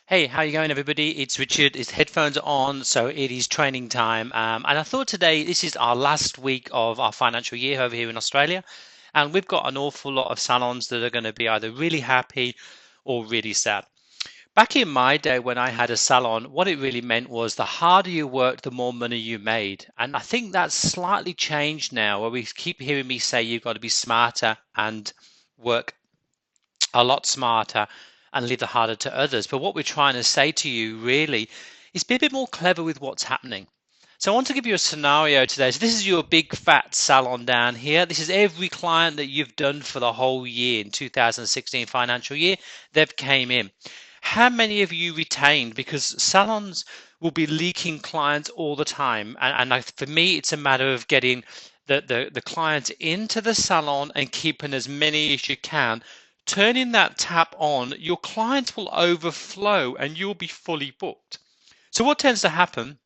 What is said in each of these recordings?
Hey, how you going, everybody? It's Richard. It's headphones on, so it is training time. And I thought today this is our last week of our financial year over here in Australia, and we've got an awful lot of salons that are going to be either really happy or really sad. Back in my day when I had a salon, what it really meant was the harder you worked, the more money you made. And I think that's slightly changed now, where we keep hearing me say you've got to be smarter and work a lot smarter and leave the harder to others. But what we're trying to say to you really is be a bit more clever with what's happening. So I want to give you a scenario today. So this is your big fat salon down here. This is every client that you've done for the whole year in 2016 financial year. They've came in. How many of you retained? Because salons will be leaking clients all the time. For me, it's a matter of getting the clients into the salon and keeping as many as you can. Turning that tap on, your clients will overflow and you'll be fully booked. So what tends to happen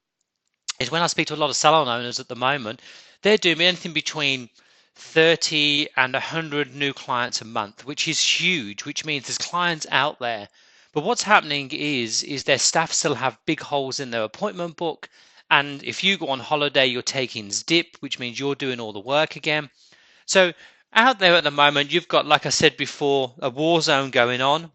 is when I speak to a lot of salon owners at the moment, they're doing anything between 30 and 100 new clients a month, which is huge, which means there's clients out there. But what's happening is their staff still have big holes in their appointment book. And if you go on holiday, you're taking dip, which means you're doing all the work again. So out there at the moment, you've got, like I said before, a war zone going on.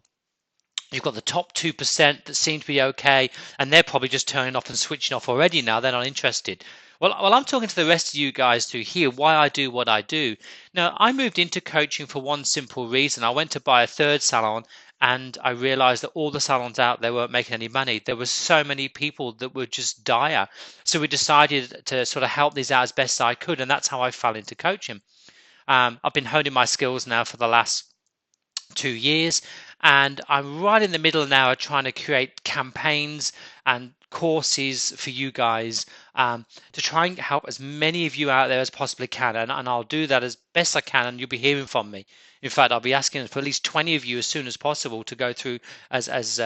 You've got the top 2% that seem to be okay, and they're probably just turning off and switching off already now. They're not interested. Well, I'm talking to the rest of you guys to hear why I do what I do. Now, I moved into coaching for one simple reason. I went to buy a third salon, and I realized that all the salons out there weren't making any money. There were so many people that were just dire. So we decided to sort of help these out as best I could, and that's how I fell into coaching. I've been honing my skills now for the last 2 years, and I'm right in the middle now of trying to create campaigns and courses for you guys to try and help as many of you out there as possibly can, and I'll do that as best I can, and you'll be hearing from me. In fact, I'll be asking for at least 20 of you as soon as possible to go through as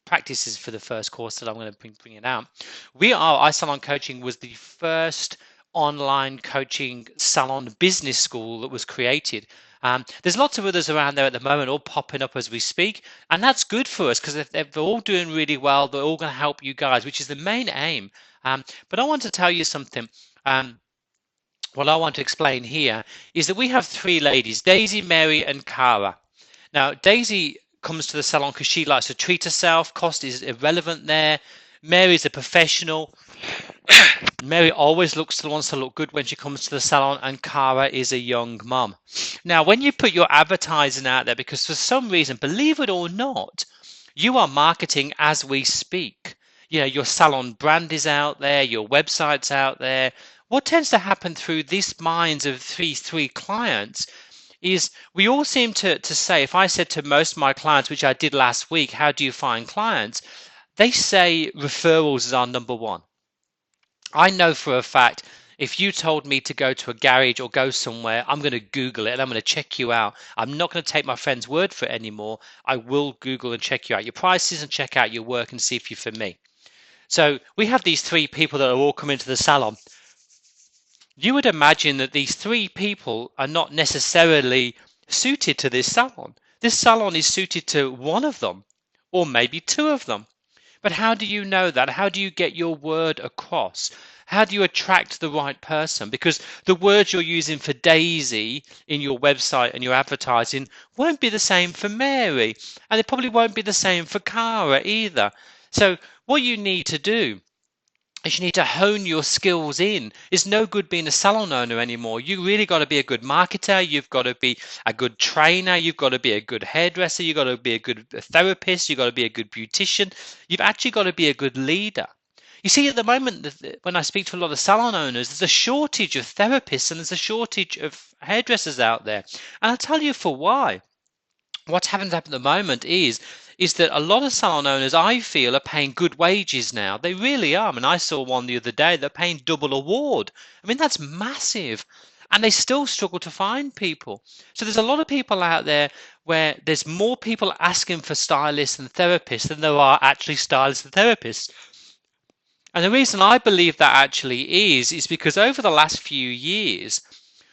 practices for the first course that I'm going to bring it out. iSalon Coaching was the first online coaching salon business school that was created. There's lots of others around there at the moment, all popping up as we speak, and that's good for us because if they're all doing really well, they're all going to help you guys, which is the main aim. But I want to tell you something. What I want to explain here is that we have three ladies, Daisy, Mary, and Cara. Now, Daisy comes to the salon because she likes to treat herself. Cost is irrelevant there. Mary's a professional. Mary always wants to look good when she comes to the salon, and Cara is a young mum. Now, when you put your advertising out there, because for some reason, believe it or not, you are marketing as we speak. Your salon brand is out there, your website's out there. What tends to happen through these minds of three clients is we all seem to say, if I said to most of my clients, which I did last week, how do you find clients? They say referrals is our number one. I know for a fact if you told me to go to a garage or go somewhere, I'm going to Google it and I'm going to check you out. I'm not going to take my friend's word for it anymore. I will Google and check you out, your prices, and check out your work and see if you're for me. So we have these three people that are all coming to the salon. You would imagine that these three people are not necessarily suited to this salon. This salon is suited to one of them or maybe two of them. But how do you know that? How do you get your word across? How do you attract the right person? Because the words you're using for Daisy in your website and your advertising won't be the same for Mary, and it probably won't be the same for Cara either. So what you need to do is you need to hone your skills in. It's no good being a salon owner anymore. You really got to be a good marketer. You've got to be a good trainer. You've got to be a good hairdresser. You've got to be a good therapist. You've got to be a good beautician. You've actually got to be a good leader. You see, at the moment, when I speak to a lot of salon owners, there's a shortage of therapists and there's a shortage of hairdressers out there. And I'll tell you for why. What's happened at the moment is that a lot of salon owners, I feel, are paying good wages now. They really are. I mean, I saw one the other day. They're paying double award. I mean, that's massive. And they still struggle to find people. So there's a lot of people out there where there's more people asking for stylists and therapists than there are actually stylists and therapists. And the reason I believe that actually is because over the last few years,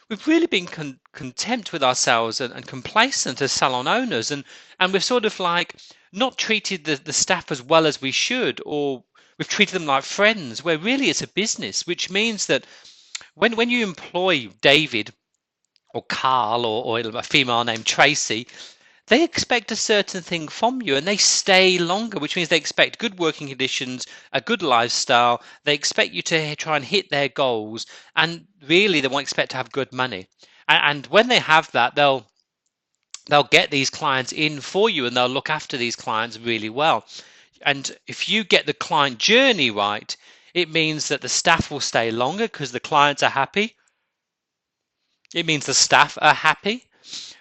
we've really been content with ourselves and complacent as salon owners, and we're sort of like not treated the staff as well as we should, or we've treated them like friends, where really it's a business, which means that when you employ David or Carl or a female named Tracy, they expect a certain thing from you and they stay longer, which means they expect good working conditions, a good lifestyle. They expect you to try and hit their goals, and really they won't expect to have good money. And when they have that, they'll get these clients in for you and they'll look after these clients really well. And if you get the client journey right, it means that the staff will stay longer because the clients are happy. It means the staff are happy.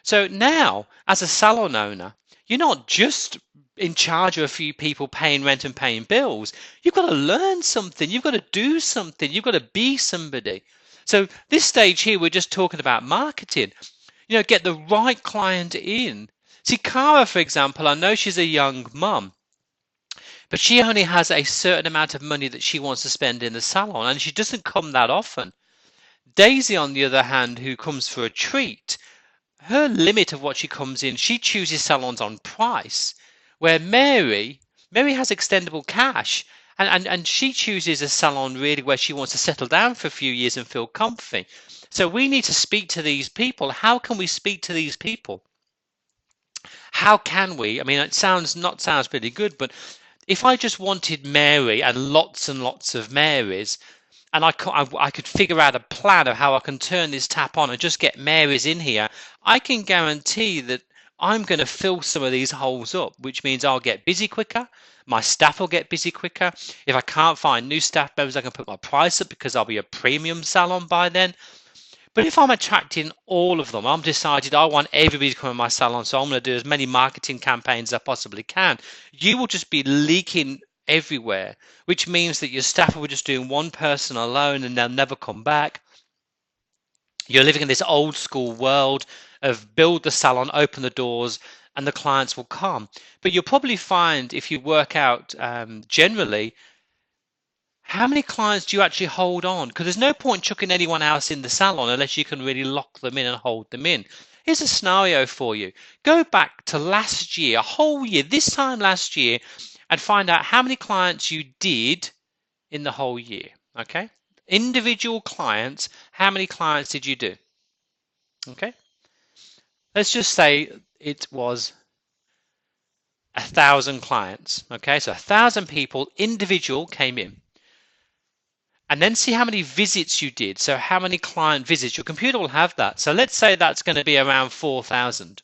So now, as a salon owner, you're not just in charge of a few people paying rent and paying bills. You've got to learn something. You've got to do something. You've got to be somebody. So this stage here, we're just talking about marketing. Get the right client in. See, Cara, for example, I know she's a young mum, but she only has a certain amount of money that she wants to spend in the salon, and she doesn't come that often. Daisy, on the other hand, who comes for a treat, her limit of what she comes in, she chooses salons on price, where Mary has extendable cash, and she chooses a salon really where she wants to settle down for a few years and feel comfy. So we need to speak to these people. How can we speak to these people? How can we? I mean, it sounds pretty good, but if I just wanted Mary and lots of Marys, and I could figure out a plan of how I can turn this tap on and just get Marys in here, I can guarantee that I'm going to fill some of these holes up, which means I'll get busy quicker. My staff will get busy quicker. If I can't find new staff members, I can put my price up because I'll be a premium salon by then. But if I'm attracting all of them, I'm decided I want everybody to come in my salon, so I'm going to do as many marketing campaigns as I possibly can. You will just be leaking everywhere, which means that your staff will be just doing one person alone and they'll never come back. You're living in this old school world of build the salon, open the doors, and the clients will come. But you'll probably find, if you work out generally, how many clients do you actually hold on? Because there's no point chucking anyone else in the salon unless you can really lock them in and hold them in. Here's a scenario for you. Go back to last year, a whole year, this time last year, and find out how many clients you did in the whole year. Okay? Individual clients, how many clients did you do? Okay? Let's just say it was 1,000 clients. Okay? So 1,000 people, individual, came in. And then see how many visits you did. So how many client visits. Your computer will have that. So let's say that's going to be around 4,000.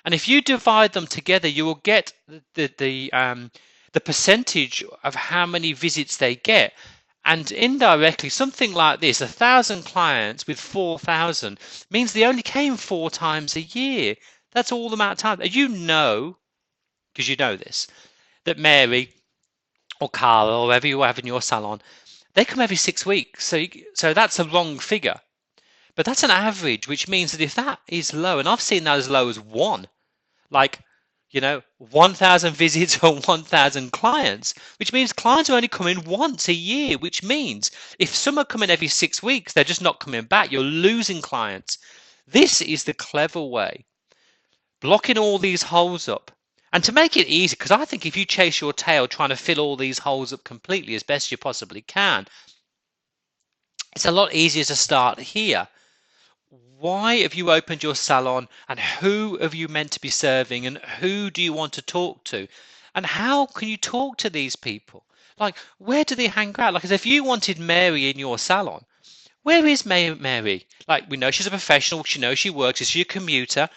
And if you divide them together, you will get the percentage of how many visits they get. And indirectly, something like this, 1,000 clients with 4,000 means they only came 4 times a year. That's all the amount of time. You know, because you know this, that Mary or Carla or whoever you have in your salon, they come every 6 weeks. So that's a wrong figure. But that's an average, which means that if that is low, and I've seen that as low as 1, like, 1,000 visits or 1,000 clients, which means clients are only coming once a year, which means if some are coming every 6 weeks, they're just not coming back. You're losing clients. This is the clever way. Blocking all these holes up. And to make it easy, because I think if you chase your tail trying to fill all these holes up completely as best you possibly can, it's a lot easier to start here. Why have you opened your salon, and who have you meant to be serving, and who do you want to talk to, and how can you talk to these people? Like, where do they hang out? Like, as if you wanted Mary in your salon, where is Mary? Like, we know she's a professional. She knows she works. Is she a commuter?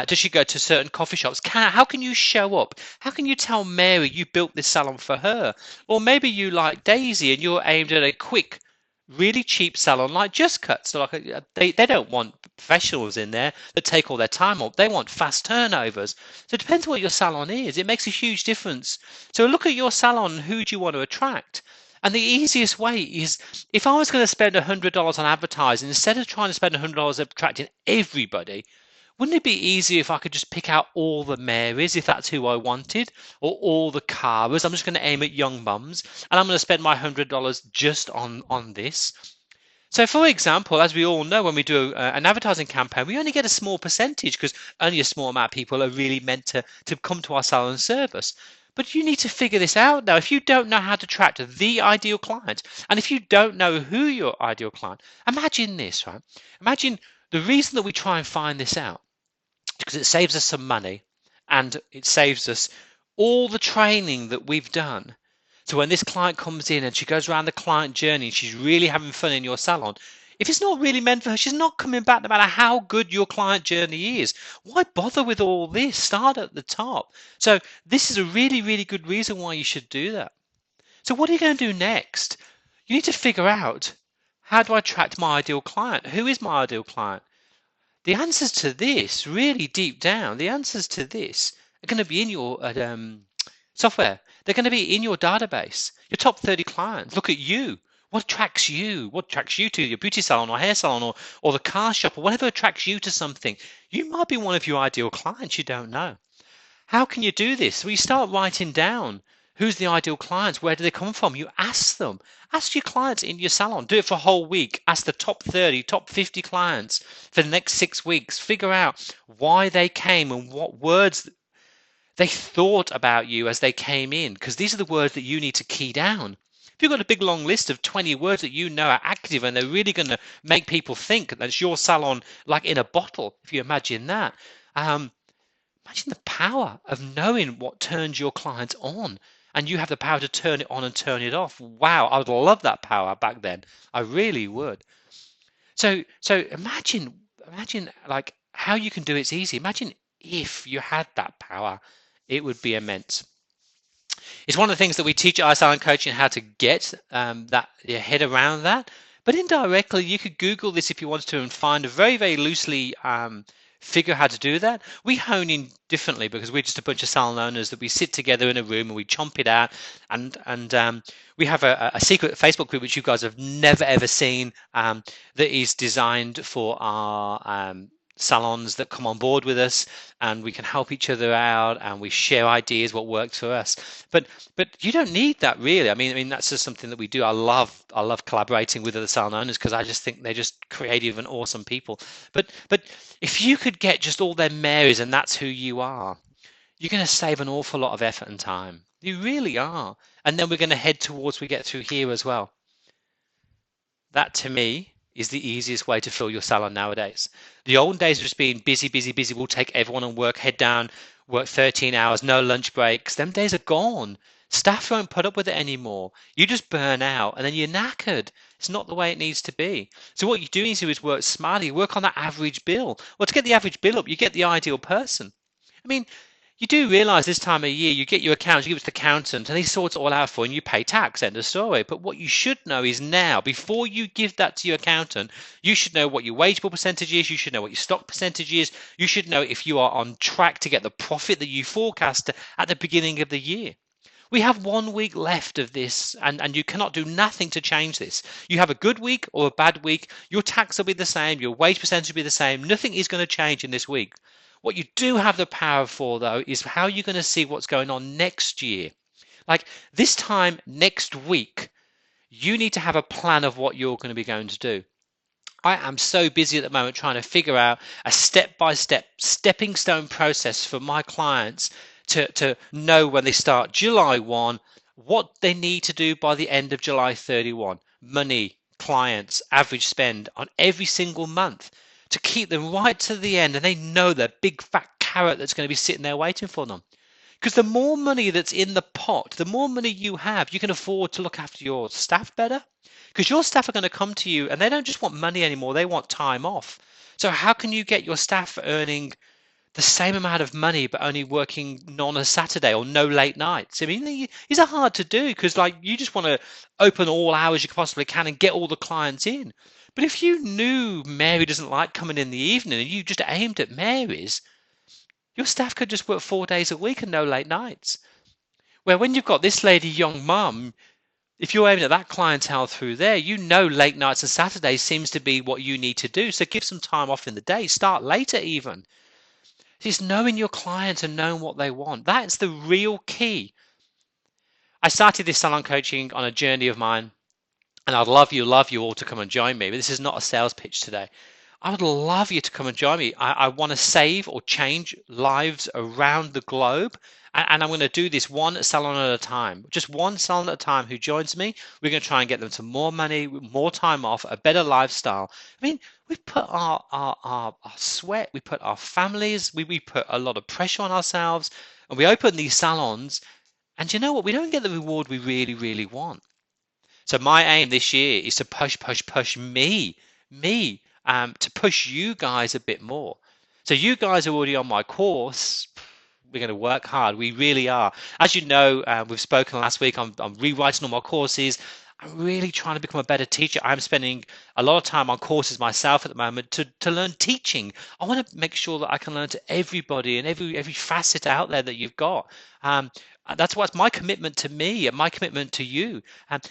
Does she go to certain coffee shops? How can you show up? How can you tell Mary you built this salon for her? Or maybe you like Daisy and you're aimed at a quick, really cheap salon like Just Cut. So like they don't want professionals in there that take all their time up. They want fast turnovers. So it depends what your salon is. It makes a huge difference. So look at your salon and who do you want to attract? And the easiest way is, if I was going to spend $100 on advertising, instead of trying to spend $100 attracting everybody, wouldn't it be easier if I could just pick out all the Marys, if that's who I wanted, or all the Caras? I'm just going to aim at young mums, and I'm going to spend my $100 just on this. So, for example, as we all know, when we do an advertising campaign, we only get a small percentage because only a small amount of people are really meant to come to our salon and service. But you need to figure this out now. If you don't know how to attract the ideal client, and if you don't know who your ideal client, imagine this, right? Imagine the reason that we try and find this out because it saves us some money and it saves us all the training that we've done. So when this client comes in and she goes around the client journey and she's really having fun in your salon, if it's not really meant for her, she's not coming back no matter how good your client journey is. Why bother with all this? Start at the top. So this is a really, really good reason why you should do that. So what are you going to do next? You need to figure out, how do I attract my ideal client? Who is my ideal client? The answers to this, really deep down, the answers to this are going to be in your software. They're going to be in your database. Your top 30 clients. Look at you. What attracts you? What attracts you to your beauty salon or hair salon or the car shop or whatever attracts you to something? You might be one of your ideal clients. You don't know. How can you do this? Well, you start writing down who's the ideal clients, where do they come from? You ask them. Ask your clients in your salon. Do it for a whole week. Ask the top 30, top 50 clients for the next 6 weeks. Figure out why they came and what words they thought about you as they came in, because these are the words that you need to key down. If you've got a big long list of 20 words that you know are active and they're really going to make people think that it's your salon like in a bottle, if you imagine that, imagine the power of knowing what turns your clients on, and you have the power to turn it on and turn it off. Wow, I would love that power back then. I really would. So imagine like how you can do it's easy. Imagine if you had that power, it would be immense. It's one of the things that we teach at isalon coaching, how to get that your head around that. But indirectly, you could Google this if you wanted to and find a very, very loosely figure how to do that. We hone in differently because we're just a bunch of salon owners that we sit together in a room and we chomp it out. And we have a secret Facebook group which you guys have never ever seen, that is designed for our salons that come on board with us, and we can help each other out and we share ideas what works for us. But you don't need that really. I mean that's just something that we do. I love collaborating with other salon owners because I just think they're just creative and awesome people. But if you could get just all their Marys and that's who you are, you're going to save an awful lot of effort and time. You really are. And then we're going to head towards we get through here as well. That to me is the easiest way to fill your salon nowadays. The old days of just being busy, busy, busy, we'll take everyone and work head down, work 13 hours, no lunch breaks. Them days are gone. Staff won't put up with it anymore. You just burn out and then you're knackered. It's not the way it needs to be. So what you do need to do is work smartly, work on that average bill. Well, to get the average bill up, you get the ideal person. I mean, you do realise this time of year you get your accounts, you give it to the accountant, and he sorts it all out for you, and you pay tax. End of story. But what you should know is now, before you give that to your accountant, you should know what your wage bill percentage is. You should know what your stock percentage is. You should know if you are on track to get the profit that you forecast at the beginning of the year. We have 1 week left of this, and you cannot do nothing to change this. You have a good week or a bad week, your tax will be the same, your wage percentage will be the same. Nothing is going to change in this week. What you do have the power for, though, is how you're going to see what's going on next year. Like this time next week, you need to have a plan of what you're going to be going to do. I am so busy at the moment trying to figure out a step-by-step, stepping stone process for my clients to know when they start July 1, what they need to do by the end of July 31. Money, clients, average spend on every single month to keep them right to the end, and they know the big fat carrot that's going to be sitting there waiting for them. Because the more money that's in the pot, the more money you have, you can afford to look after your staff better. Because your staff are going to come to you and they don't just want money anymore, they want time off. So how can you get your staff earning the same amount of money but only working on a Saturday or no late nights? I mean, these are hard to do because like you just want to open all hours you possibly can and get all the clients in. But if you knew Mary doesn't like coming in the evening and you just aimed at Mary's, your staff could just work 4 days a week and no late nights. Where when you've got this lady, young mum, if you're aiming at that clientele through there, you know late nights and Saturdays seems to be what you need to do. So give some time off in the day. Start later even. It's knowing your clients and knowing what they want. That's the real key. I started this salon coaching on a journey of mine and I'd love you all to come and join me. But this is not a sales pitch today. I would love you to come and join me. I want to save or change lives around the globe. And I'm going to do this one salon at a time. Just one salon at a time who joins me. We're going to try and get them to more money, more time off, a better lifestyle. I mean, we put our sweat, we put our families, we put a lot of pressure on ourselves, and we open these salons. And you know what? We don't get the reward we really, really want. So my aim this year is to push me, to push you guys a bit more. So you guys are already on my course. We're going to work hard. We really are. As you know, we've spoken last week. I'm rewriting all my courses. I'm really trying to become a better teacher. I'm spending a lot of time on courses myself at the moment to learn teaching. I want to make sure that I can learn to everybody and every facet out there that you've got. That's what's my commitment to me and my commitment to you.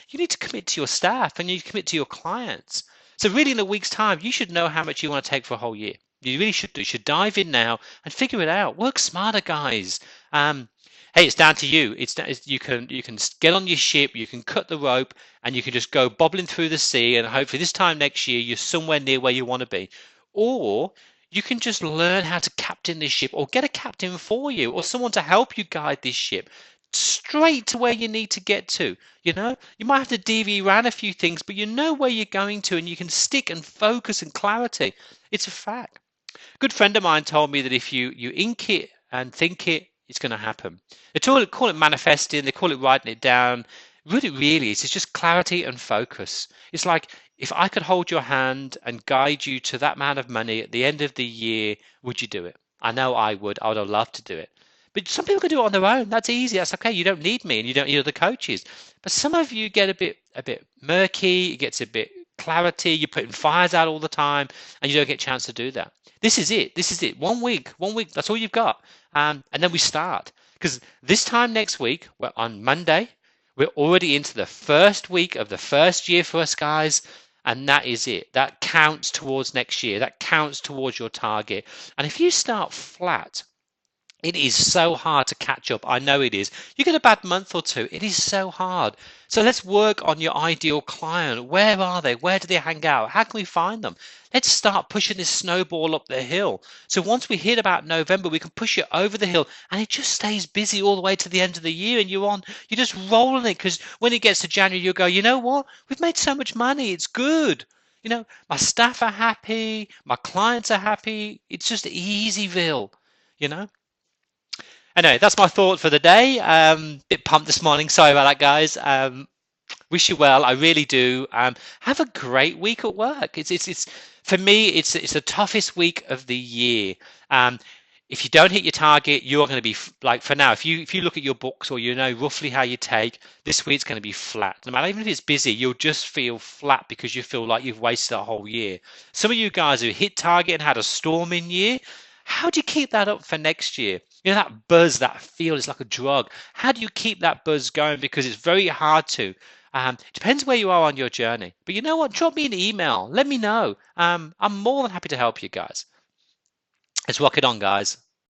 You need to commit to your staff and you need to commit to your clients. So really in a week's time, you should know how much you want to take for a whole year. You really should do. You should dive in now and figure it out. Work smarter, guys. Hey, it's down to you. You can get on your ship, you can cut the rope, and you can just go bobbling through the sea. And hopefully, this time next year, you're somewhere near where you want to be. Or you can just learn how to captain this ship, or get a captain for you, or someone to help you guide this ship straight to where you need to get to. You might have to deviate around a few things, but you know where you're going to, and you can stick and focus and clarity. It's a fact. A good friend of mine told me that if you ink it and think it, it's going to happen. They call it manifesting, they call it writing it down. Really, really, it's just clarity and focus. It's like if I could hold your hand and guide you to that amount of money at the end of the year, would you do it? I know I would. I would have loved to do it. But some people can do it on their own. That's easy. That's okay. You don't need me and you don't need other coaches. But some of you get a bit murky. It gets a bit clarity. You're putting fires out all the time and you don't get a chance to do that. This is it. This is it. 1 week. 1 week. That's all you've got. And then we start. Because this time next week, well, on Monday, we're already into the first week of the first year for us, guys. And that is it. That counts towards next year. That counts towards your target. And if you start flat, it is so hard to catch up. I know it is. You get a bad month or two. It is so hard. So let's work on your ideal client. Where are they? Where do they hang out? How can we find them? Let's start pushing this snowball up the hill. So once we hit about November, we can push it over the hill and it just stays busy all the way to the end of the year. And you're just rolling it because when it gets to January, you'll go, you know what? We've made so much money. It's good. My staff are happy. My clients are happy. It's just Easyville, you know? Anyway, that's my thought for the day. Bit pumped this morning. Sorry about that, guys. Wish you well. I really do. Have a great week at work. It's for me. It's the toughest week of the year. Um, if you don't hit your target, you're going to be like for now. If you look at your books or you know roughly how you take, this week's going to be flat. No matter even if it's busy, you'll just feel flat because you feel like you've wasted a whole year. Some of you guys who hit target and had a storming year, how do you keep that up for next year? That buzz, that feel is like a drug. How do you keep that buzz going? Because it's very hard to. It depends where you are on your journey. But you know what? Drop me an email. Let me know. I'm more than happy to help you guys. Let's rock it on, guys.